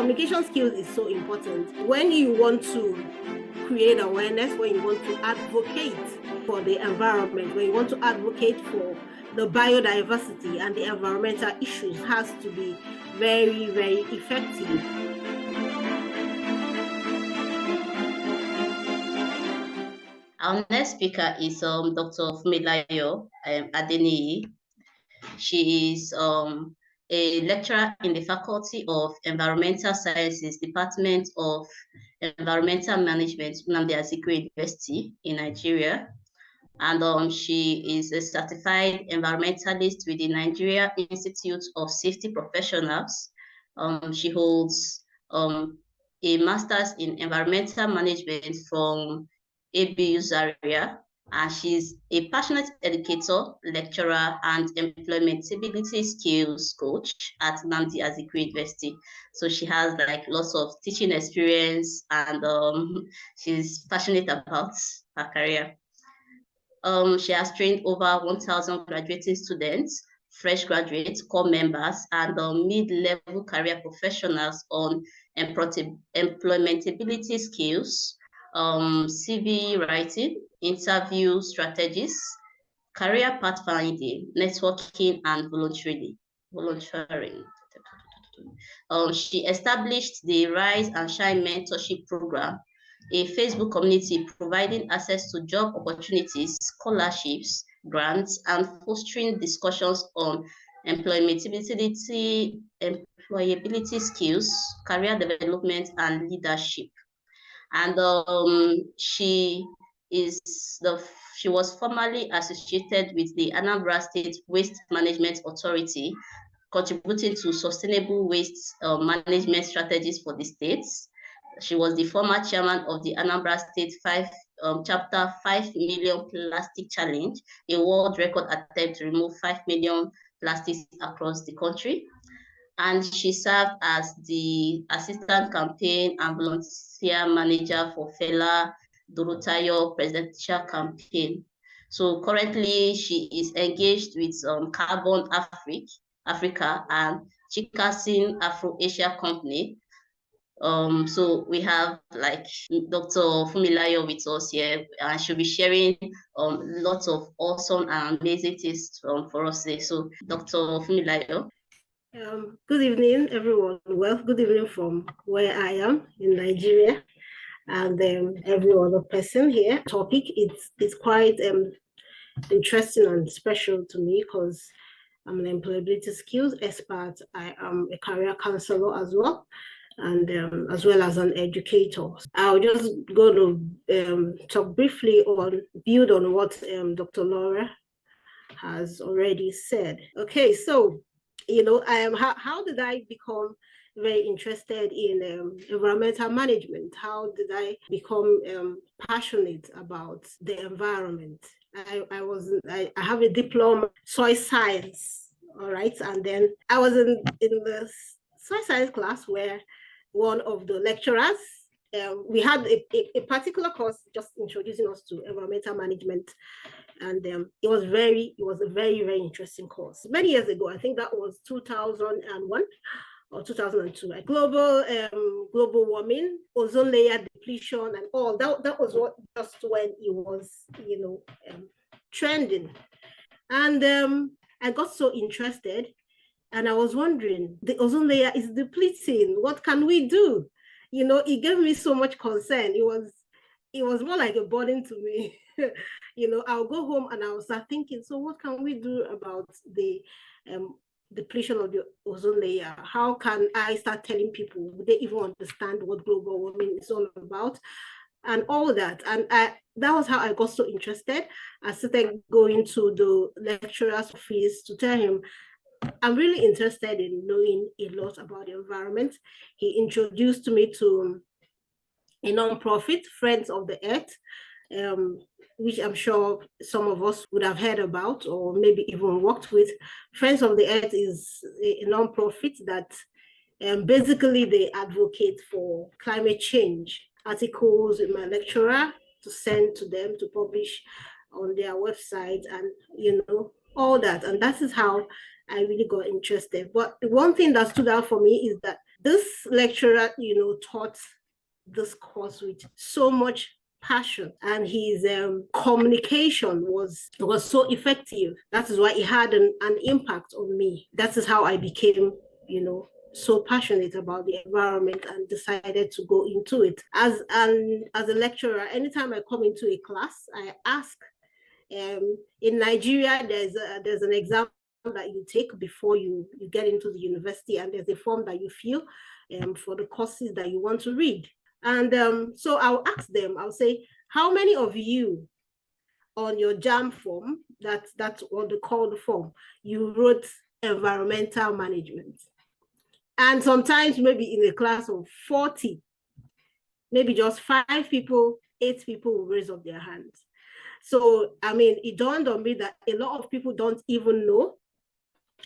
communication skills is so important. When you want to create awareness, when you want to advocate for the environment, when you want to advocate for the biodiversity and the environmental issues, has to be very, very effective. Our next speaker is Dr. Funmilayo Adeniyi. She is a lecturer in the Faculty of Environmental Sciences, Department of Environmental Management, Nnamdi Azikiwe University in Nigeria. And she is a certified environmentalist with the Nigeria Institute of Safety Professionals. She holds a master's in environmental management from ABU Zaria, and she's a passionate educator, lecturer, and employability skills coach at Nnamdi Azikiwe University. So she has like lots of teaching experience, and she's passionate about her career. She has trained over 1,000 graduating students, fresh graduates, core members, and mid-level career professionals on employability skills, CV writing, interview strategies, career pathfinding, networking, and volunteering. She established the Rise and Shine Mentorship Program, a Facebook community providing access to job opportunities, scholarships, grants, and fostering discussions on employability skills, career development, and leadership. And she was formerly associated with the Anambra State Waste Management Authority, contributing to sustainable waste management strategies for the states. She was the former chairman of the Anambra State Chapter 5 Million Plastic Challenge, a world record attempt to remove 5 million plastics across the country. And she served as the assistant campaign and volunteer manager for Fela Dorotayo presidential campaign. So currently she is engaged with Carbon Africa and Chikasin Afro-Asia Company. So we have like Dr. Funmilayo with us here, and she'll be sharing lots of awesome and amazing things for us today. So Dr. Funmilayo. Good evening, everyone. Well, good evening from where I am in Nigeria, and every other person here. Topic it's quite interesting and special to me because I'm an employability skills expert. I am a career counselor as well, and as well as an educator. I'll just go to talk briefly build on what Dr. Laura has already said. Okay, so how did I become very interested in environmental management? How did I become passionate about the environment? I have a diploma soil science, all right, and then I was in the soil science class where one of the lecturers, we had a particular course just introducing us to environmental management, and it was a very, very interesting course. Many years ago, I think that was 2001 or 2002. Like global warming, ozone layer depletion, and all that was just when it was trending, and I got so interested. And I was wondering, the ozone layer is depleting. What can we do? It gave me so much concern. It was more like a burden to me. I'll go home and I'll start thinking, so what can we do about the depletion of the ozone layer? How can I start telling people? Would they even understand what global warming is all about? And all that. And that was how I got so interested. I started going to the lecturer's office to tell him, I'm really interested in knowing a lot about the environment. He introduced me to a nonprofit, Friends of the Earth, which I'm sure some of us would have heard about or maybe even worked with. Friends of the Earth is a nonprofit that basically they advocate for climate change. Articles with my lecturer to send to them to publish on their website, and all that. And that is how I really got interested. But the one thing that stood out for me is that this lecturer, taught this course with so much passion, and his communication was so effective. That is why it had an impact on me. That is how I became, so passionate about the environment and decided to go into it. As a lecturer, anytime I come into a class, I ask. In Nigeria, there's an exam that you take before you get into the university, and there's a form that you fill for the courses that you want to read. And so I'll ask them, I'll say, how many of you on your JAM form, that's what they call the form, you wrote environmental management? And sometimes maybe in a class of 40, maybe just 5 people, 8 people will raise up their hands. So, I mean, it dawned on me that a lot of people don't even know,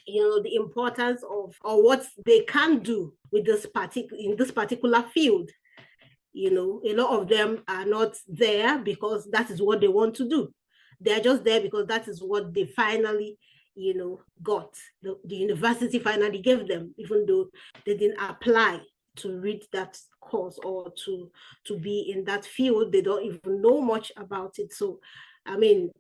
the importance of, or what they can do with in this particular field. A lot of them are not there because that is what they want to do. They're just there because that is what they finally, got. The university finally gave them, even though they didn't apply to read that course or to be in that field. They don't even know much about it. So, I mean,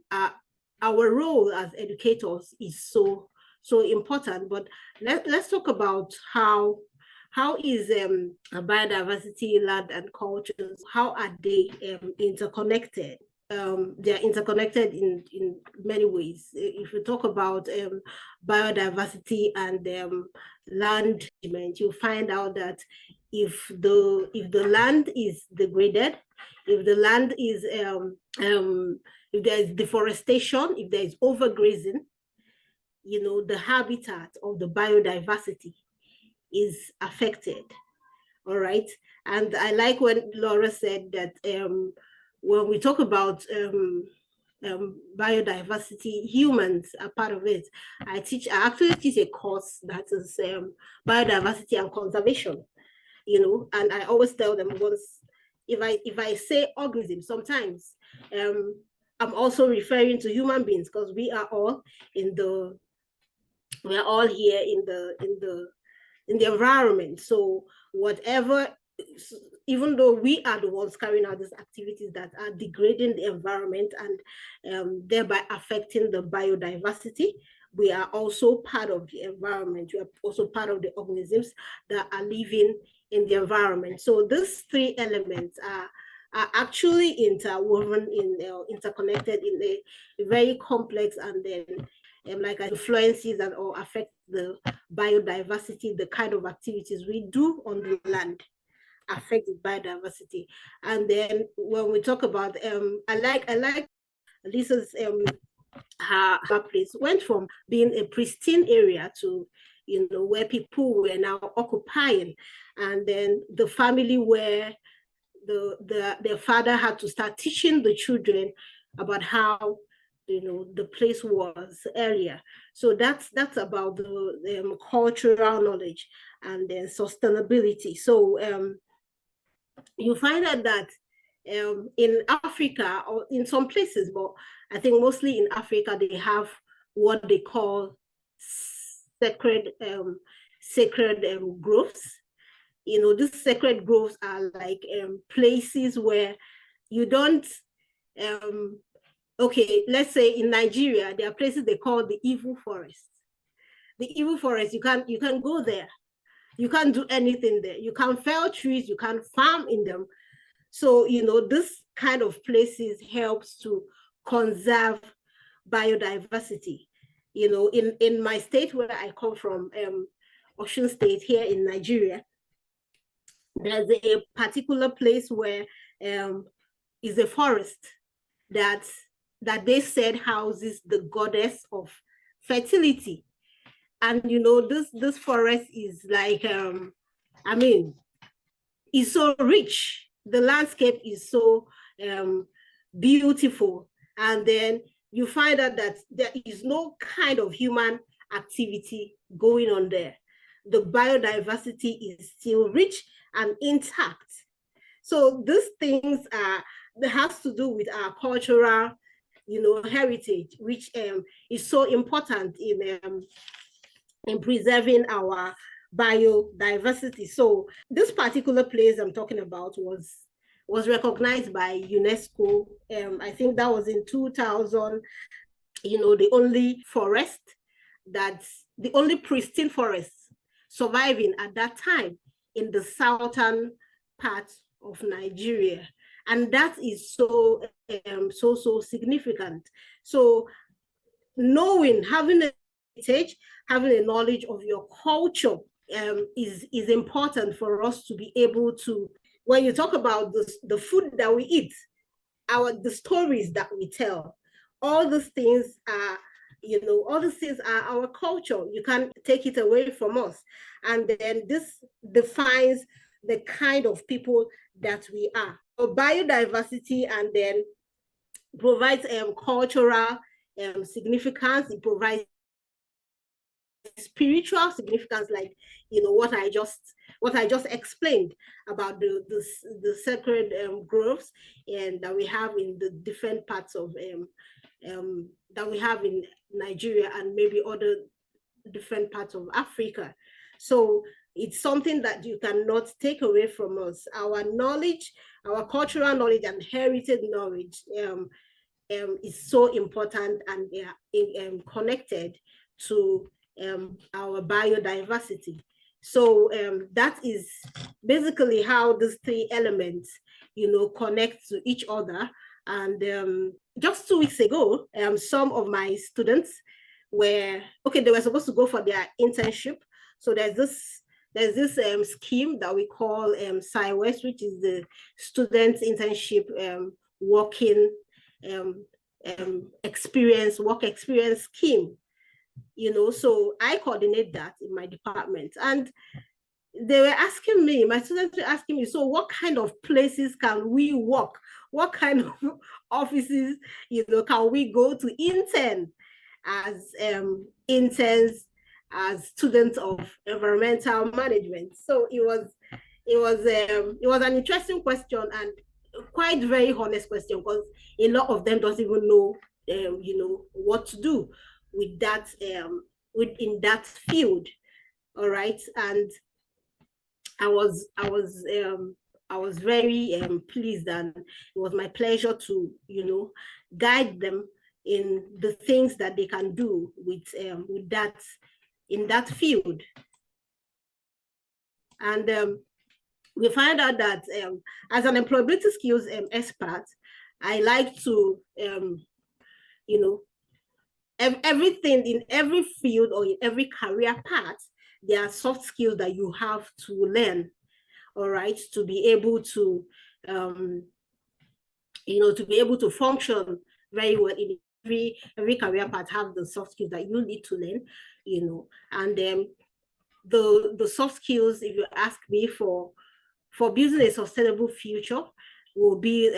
our role as educators is so important. But let's talk about how is biodiversity, land, and cultures, how are they interconnected? They're interconnected in many ways. If you talk about biodiversity and land management, you find out that if the land is degraded, if the land is if there is deforestation, if there is overgrazing, the habitat of the biodiversity is affected. All right. And I like when Laura said that when we talk about biodiversity, humans are part of it. I actually teach a course that is biodiversity and conservation, and I always tell them, once if I say organisms, sometimes I'm also referring to human beings, because we are all here in the environment. So whatever, even though we are the ones carrying out these activities that are degrading the environment and thereby affecting the biodiversity, we are also part of the environment. We are also part of the organisms that are living in the environment. So these 3 elements are actually interwoven, interconnected in a very complex, and then like influences and or affect the biodiversity. The kind of activities we do on the land affect the biodiversity. And then when we talk about I like Lisa's her place went from being a pristine area to where people were now occupying, and then the family where their father had to start teaching the children about how the place was earlier. So that's about the cultural knowledge and then sustainability. So you find out that in Africa, or in some places, but I think mostly in Africa, they have what they call sacred groves. These sacred groves are like places where you don't okay, let's say in Nigeria, there are places they call the evil forest. The evil forest, you can go there. You can't do anything there. You can't fell trees, you can't farm in them. So, this kind of places helps to conserve biodiversity. In my state where I come from, Osun State here in Nigeria, there's a particular place where is a forest that they said houses the goddess of fertility. And this forest is like I mean, it's so rich. The landscape is so beautiful. And then you find out that there is no kind of human activity going on there. The biodiversity is still rich and intact. So these things that has to do with our cultural, heritage, which is so important in preserving our biodiversity. So this particular place I'm talking about was recognized by UNESCO. I think that was in 2000. The only forest the only pristine forest surviving at that time in the southern part of Nigeria. And that is so significant. So having a heritage, having a knowledge of your culture is important for us to be able to, when you talk about the food that we eat, the stories that we tell, all these things are our culture. You can't take it away from us. And then this defines the kind of people that we are. So biodiversity, and then provides cultural significance. It provides spiritual significance, like what I just explained about the sacred groves and that we have in the different parts of that we have in Nigeria and maybe other different parts of Africa. So it's something that you cannot take away from us. Our knowledge, our cultural knowledge and heritage knowledge is so important, and connected to our biodiversity. So that is basically how these three elements, connect to each other. And just 2 weeks ago, some of my students they were supposed to go for their internship. So there's this scheme that we call SciWest, which is the student internship working work experience scheme. So I coordinate that in my department. And they were asking me, my students were asking me, so what kind of places can we work? What kind of offices, can we go to intern as interns, as students of environmental management? So it was an interesting question, and quite very honest question, because a lot of them don't even know, what to do with that, in that field. All right, and I was very pleased, and it was my pleasure to guide them in the things that they can do with that, in that field. And we find out that as an employability skills expert, I like to everything in every field or in every career path, there are soft skills that you have to learn, all right, to be able to to be able to function very well in every career path. Have the soft skills that you need to learn, and then the soft skills, if you ask me, for building a sustainable future, will be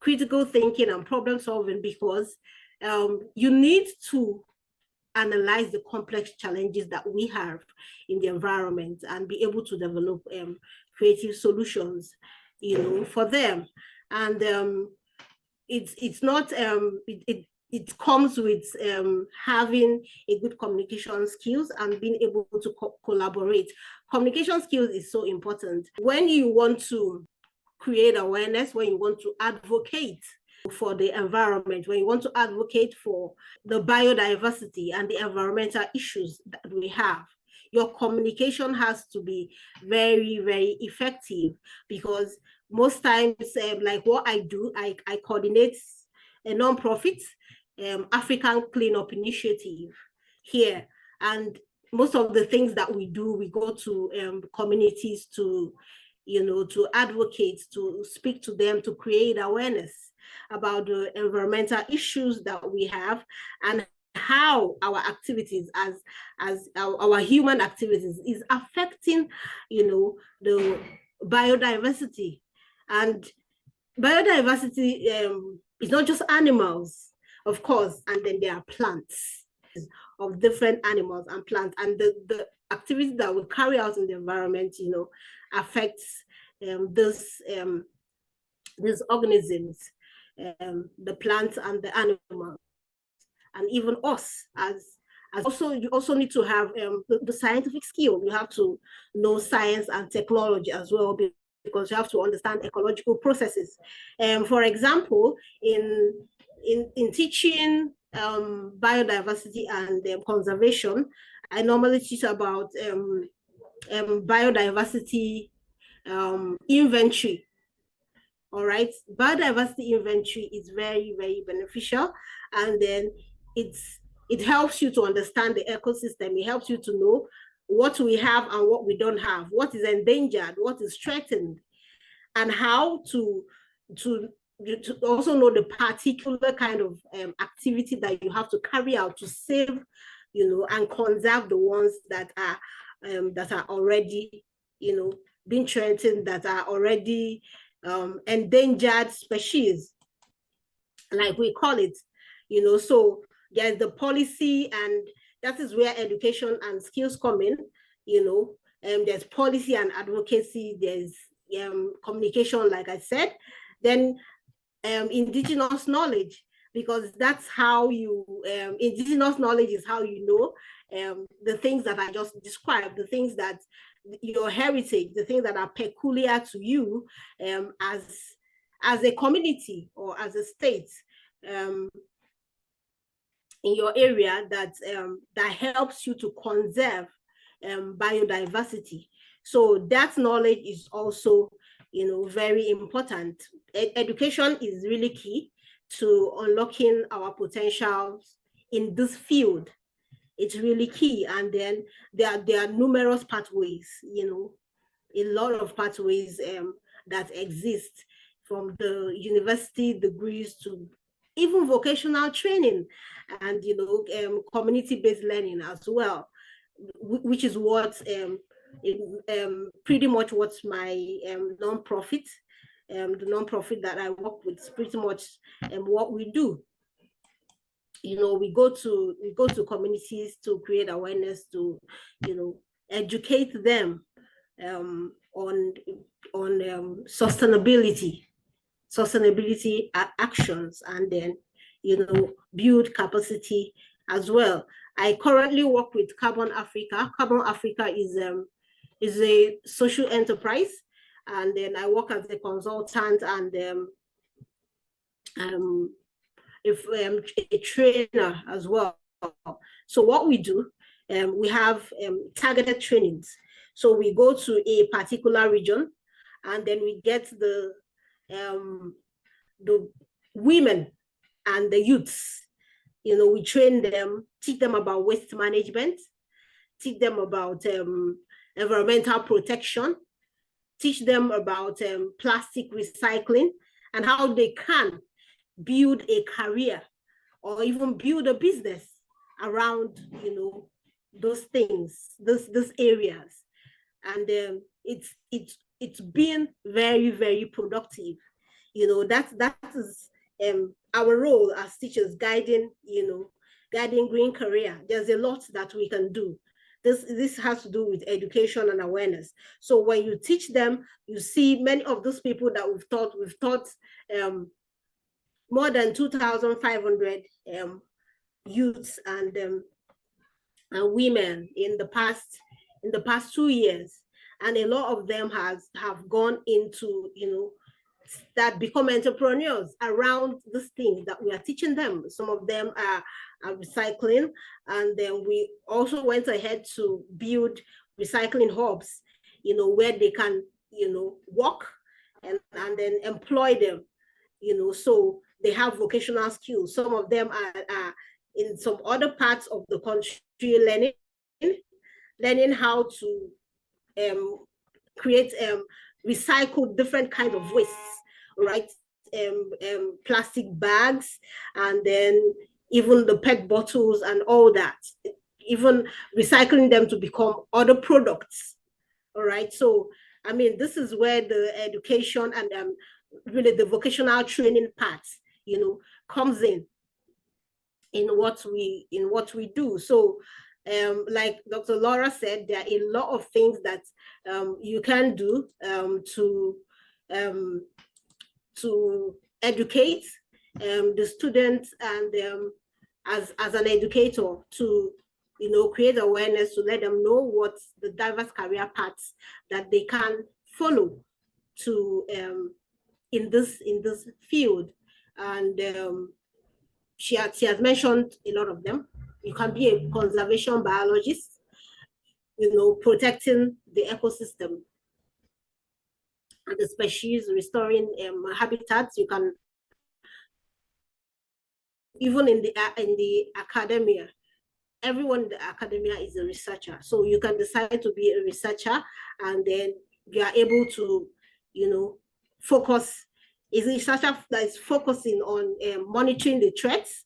critical thinking and problem solving, because you need to analyze the complex challenges that we have in the environment and be able to develop creative solutions, for them. And it's not it comes with having a good communication skills and being able to collaborate. Communication skills is so important when you want to create awareness, when you want to advocate for the environment, when you want to advocate for the biodiversity and the environmental issues that we have. Your communication has to be very, very effective, because most times, like what I do, I coordinate a nonprofit, African Cleanup Initiative here. And most of the things that we do, we go to communities to, to advocate, to speak to them, to create awareness about the environmental issues that we have, and how our activities as our human activities is affecting, the biodiversity. And biodiversity is not just animals, of course, and then there are plants of different animals and plants, and the activities that we carry out in the environment, affects these organisms, the plants and the animals, and even us As also, you also need to have the scientific skill. You have to know science and technology as well, because you have to understand ecological processes. For example, in teaching biodiversity and conservation, I normally teach about biodiversity inventory. All right, biodiversity inventory is very, very beneficial, and then it helps you to understand the ecosystem. It helps you to know what we have and what we don't have, what is endangered, what is threatened, and how to also know the particular kind of activity that you have to carry out to save, and conserve the ones that are already, being threatened, that are already endangered species, like we call it. So there's the policy, and that is where education and skills come in. There's policy and advocacy, there's communication, like I said, then indigenous knowledge, because that's how you indigenous knowledge is how you know the things that I just described, the things that your heritage, the things that are peculiar to you as a community or as a state in your area, that helps you to conserve biodiversity. So that knowledge is also, very important. Education is really key to unlocking our potentials in this field. It's really key. And then there are numerous pathways, a lot of pathways that exist, from the university degrees to even vocational training, and community-based learning as well, which is what pretty much what's my nonprofit, the nonprofit that I work with, is pretty much what we do. We go to communities to create awareness, to educate them on sustainability actions, and then build capacity as well. I currently work with Carbon Africa. Carbon Africa is a social enterprise, and then I work as a consultant and a trainer as well. So what we do, we have targeted trainings. So we go to a particular region, and then we get the women and the youths. We train them, teach them about waste management, teach them about environmental protection, teach them about plastic recycling, and how they can build a career or even build a business around those things, those areas. And it's been very, very productive. That is our role as teachers, guiding green career. There's a lot that we can do. This has to do with education and awareness. So when you teach them, you see many of those people that we've taught more than 2,500 youths and women in the past 2 years, and a lot of them have gone into that become entrepreneurs around these things that we are teaching them. Some of them are recycling, and then we also went ahead to build recycling hubs, where they can work and then employ them, so they have vocational skills. Some of them are in some other parts of the country learning how to create recycle different kinds of wastes, right? Plastic bags, and then even the PET bottles and all that, even recycling them to become other products. All right. So, I mean, this is where the education and really the vocational training part, comes in what we do. So, like Dr. Laura said, there are a lot of things that you can do to educate the students, and as an educator, to create awareness to let them know what the diverse career paths that they can follow to in this field. And she has mentioned a lot of them. You can be a conservation biologist, protecting the ecosystem and the species, restoring habitats. You can, even in the academia, everyone in the academia is a researcher. So you can decide to be a researcher, and then you are able to, focus. Is a researcher that is focusing on monitoring the threats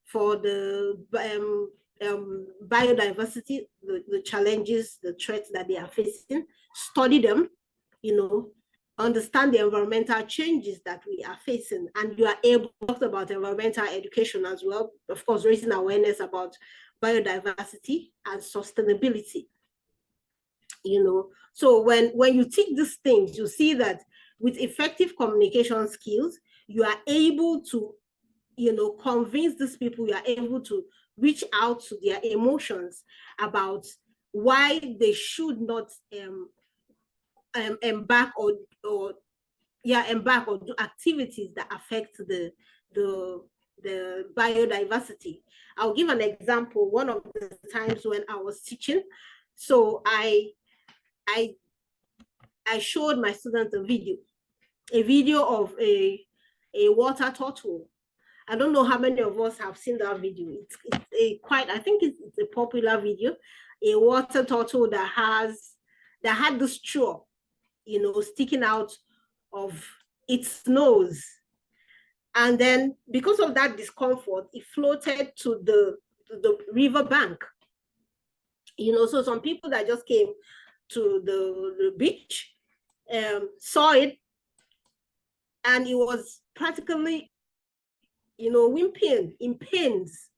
for the biodiversity, the challenges, the threats that they are facing, study them, understand the environmental changes that we are facing. And you are able to talk about environmental education as well, of course, raising awareness about biodiversity and sustainability. So when you teach these things, you see that with effective communication skills, you are able to, convince these people, you are able to reach out to their emotions about why they should not embark or do activities that affect the biodiversity. I'll give an example. One of the times when I was teaching, so I showed my students a video of a water turtle. I don't know how many of us have seen that video. I think it's a popular video. A water turtle that had the straw, sticking out of its nose. And then because of that discomfort, it floated to the river bank. So some people that just came to the beach saw it, and it was practically, weeping in pains.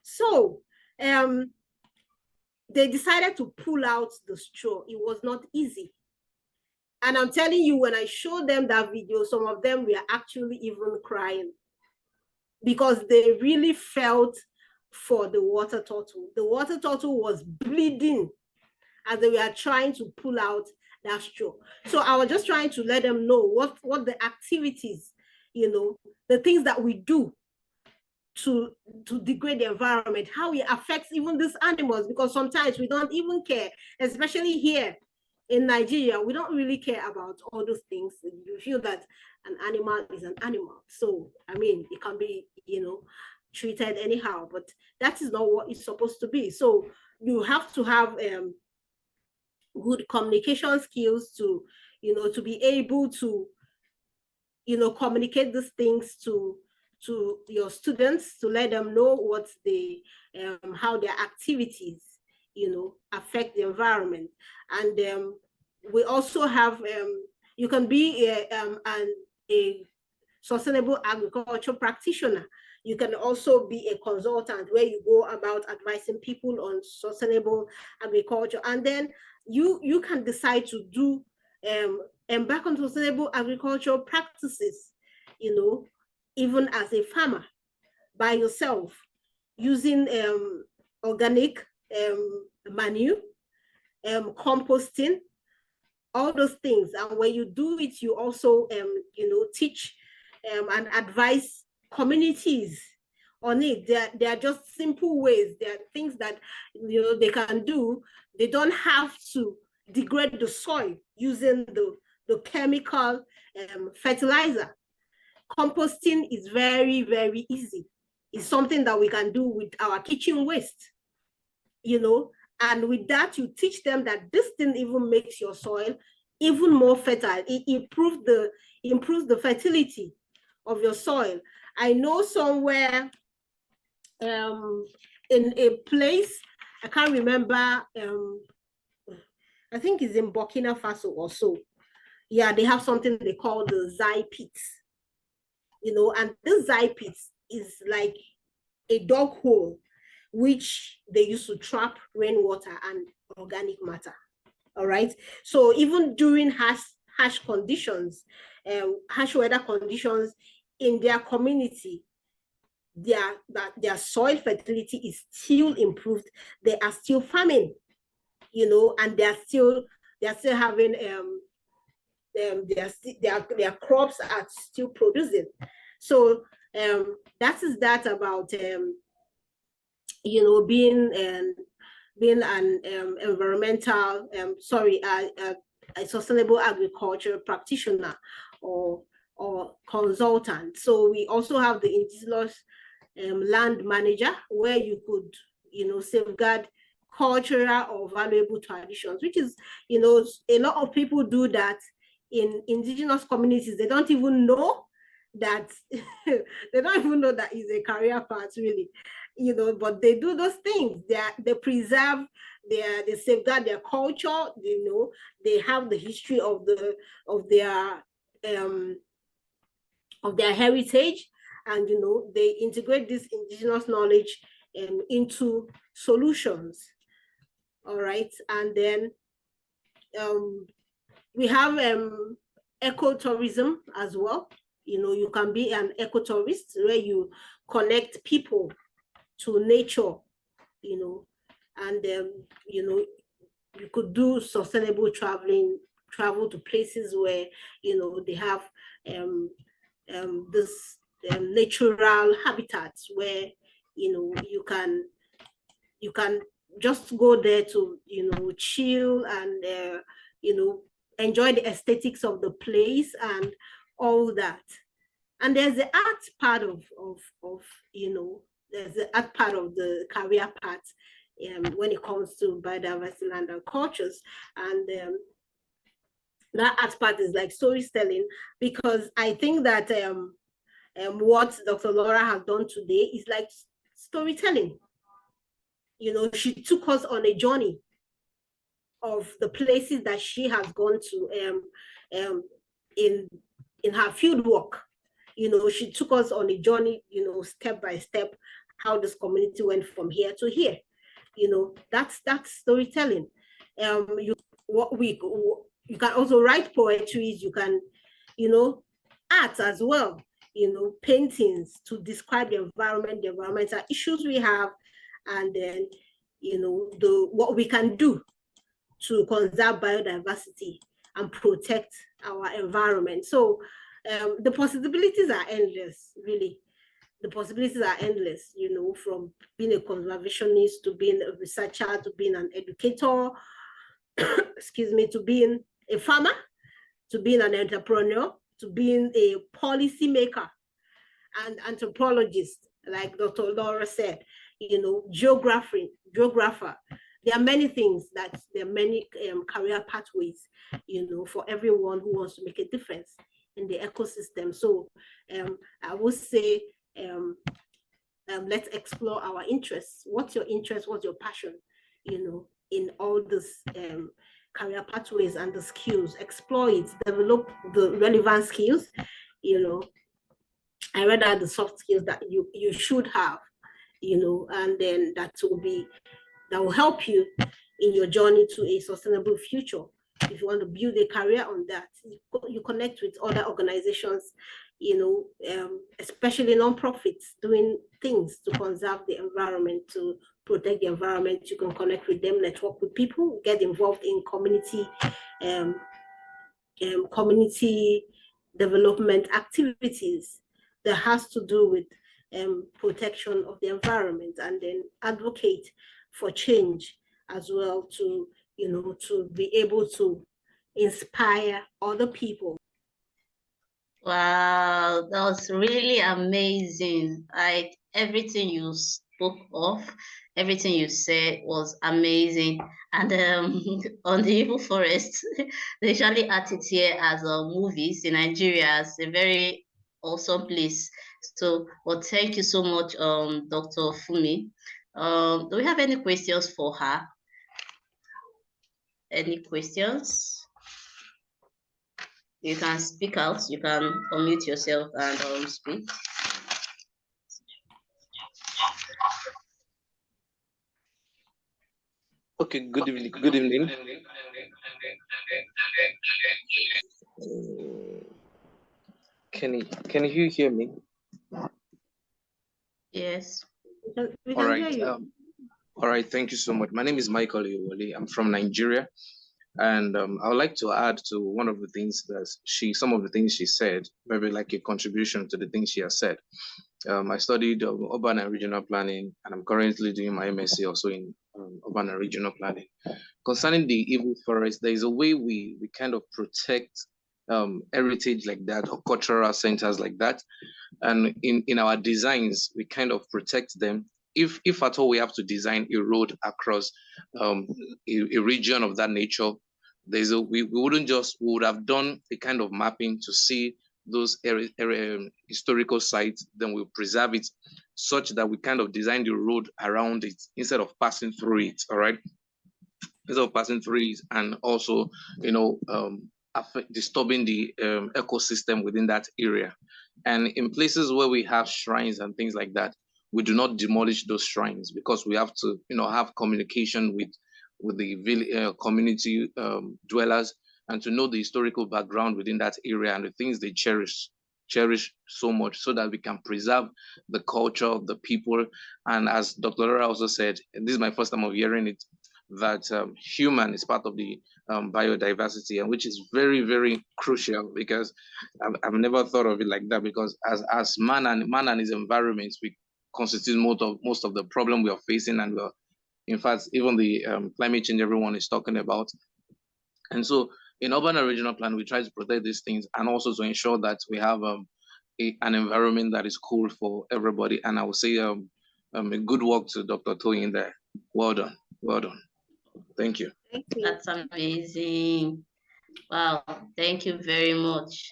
So they decided to pull out the straw. It was not easy. And I'm telling you, when I showed them that video, some of them were actually even crying because they really felt for the water turtle. The water turtle was bleeding as they were trying to pull out that straw. So I was just trying to let them know what the activities, the things that we do to degrade the environment, how it affects even these animals, because sometimes we don't even care, especially here in Nigeria. We don't really care about all those things. You feel that an animal is an animal. So, I mean, it can be, treated anyhow, but that is not what it's supposed to be. So you have to have good communication skills to, to be able to, communicate these things to your students, to let them know what how their activities, affect the environment. And we also have, you can be a sustainable agriculture practitioner. You can also be a consultant where you go about advising people on sustainable agriculture. And then you can decide to do embark on sustainable agricultural practices, even as a farmer by yourself, using organic manure, composting, all those things. And when you do it, you also teach and advise communities on it. There are just simple ways. There are things that they can do. They don't have to degrade the soil using the chemical fertilizer. Composting is very, very easy. It's something that we can do with our kitchen waste, and with that, you teach them that this thing even makes your soil even more fertile. It improves the fertility of your soil. I know somewhere in a place, I can't remember, I think it's in Burkina Faso or so. Yeah, they have something they call the Zai pits, and this Zai pits is like a dog hole which they used to trap rainwater and organic matter. All right. So even during harsh conditions, harsh weather conditions in their community, their soil fertility is still improved. They are still farming, and they're still having their crops are still producing. So that is that about being an environmental a sustainable agriculture practitioner or consultant. So we also have the indigenous land manager, where you could safeguard cultural or valuable traditions, which is a lot of people do that in indigenous communities. They don't even know that they don't even know that is a career path, really, but they do those things. They preserve they safeguard their culture. They have the history of their heritage, and they integrate this indigenous knowledge into solutions. All right. And then we have ecotourism as well. You can be an ecotourist, where you connect people to nature, and you could do sustainable travel to places where they have this natural habitats, where you can just go there to chill and enjoy the aesthetics of the place and all that. And there's the art part of there's the art part of the career path when it comes to biodiversity, land, and cultures. And that art part is like storytelling, because I think that what Dr. Laura has done today is like storytelling. She took us on a journey of the places that she has gone to in her field work. She took us on a journey, step by step, how this community went from here to here. That's storytelling. You can also write poetry. You can, art as well. Paintings to describe the environment, the environmental issues we have, and then what we can do to conserve biodiversity and protect our environment. So the possibilities are endless, really. The possibilities are endless, from being a conservationist to being a researcher to being an educator, excuse me, to being a farmer, to being an entrepreneur, to being a policymaker and anthropologist, like Dr. Laura said, geographer. There are many things, there are many career pathways, for everyone who wants to make a difference in the ecosystem. So I would say, let's explore our interests. What's your interest? What's your passion? In all this career pathways and the skills. Explore it. Develop the relevant skills. I read out the soft skills that you should have. And then that will help you in your journey to a sustainable future. If you want to build a career on that, you connect with other organizations, especially non-profits doing things to conserve the environment, to protect the environment. You can connect with them, network with people, get involved in community development activities that has to do with protection of the environment, and then advocate for change as well, to to be able to inspire other people. Wow, that was really amazing. Everything you spoke of, everything you said was amazing. And on the Igbo forest, they usually act it here as movies in Nigeria, as a very awesome place. So, well, thank you so much, Dr. Fumi. Do we have any questions for her? Any questions? You can speak out. You can unmute yourself and speak. Okay, good evening. Good evening. Can you hear me? Yes. We All can right. hear you. All right. Thank you so much. My name is Michael Iwoli. I'm from Nigeria. And I would like to add to one of the things that some of the things she said, maybe like a contribution to the things she has said. I studied urban and regional planning, and I'm currently doing my MSc also in urban and regional planning. Concerning the evil forest, there is a way we kind of protect heritage like that, or cultural centers like that. And in our designs, we kind of protect them. If at all we have to design a road across a region of that nature, we would have done a kind of mapping to see those historical sites, then we'll preserve it such that we kind of design the road around it instead of passing through it. All right, instead of passing through it, and also, disturbing the ecosystem within that area. And in places where we have shrines and things like that, we do not demolish those shrines, because we have to, have communication with the community dwellers, and to know the historical background within that area and the things they cherish so much, so that we can preserve the culture of the people. And as Dr. Laura also said, and this is my first time of hearing it, that human is part of the biodiversity, and which is very, very crucial, because I've never thought of it like that, because as man and his environments, we constitute most of the problem we are facing, and in fact, even the climate change everyone is talking about. And so in urban and regional plan, we try to protect these things, and also to ensure that we have an environment that is cool for everybody. And I would say a good work to Dr. Toyin there. Well done. Well done. Thank you. Thank you. That's amazing. Wow, thank you very much.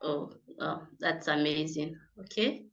Oh, wow, that's amazing. Okay.